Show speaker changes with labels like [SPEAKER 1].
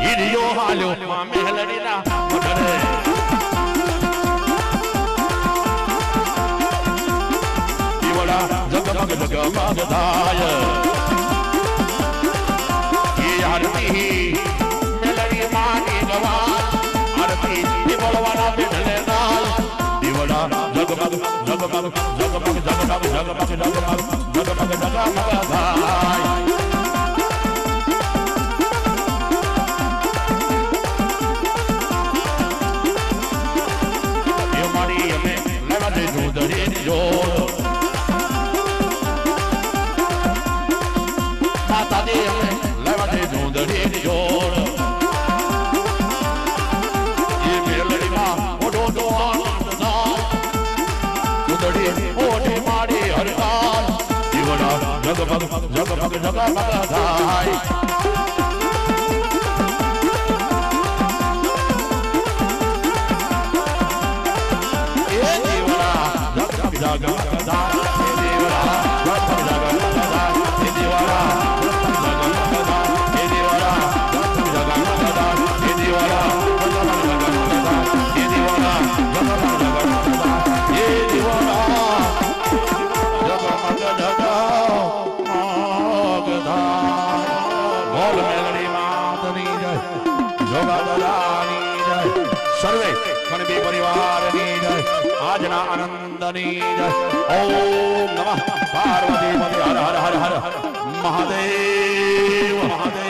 [SPEAKER 1] ઈરિયો હાલ્યો માં મેલડીના મઢરે દીવડા જગમગ જગમગ થાય એ આરતી મેલડી માની ગવાલ આરતી દીવડવાના બેઠલે નાલ દીવડા જગમગ જગમગ જગમગ જગમગ જગમગ જગમગ જગમગ જગમગ થાય માતા દે લેવા દે ધૂંધળી જોડ એ મેલડીમાં ઓઢો તો આનંદ ધૂંધળી ઓઢી મારી હરતાલ જીવડા જગમગ જગમગ જગમગ થાય સર્વે કણબી પરિવારની જય આજના આનંદની જય ઓમ નમઃ પાર્વતી હર હર હર હર મહાદેવ મહાદેવ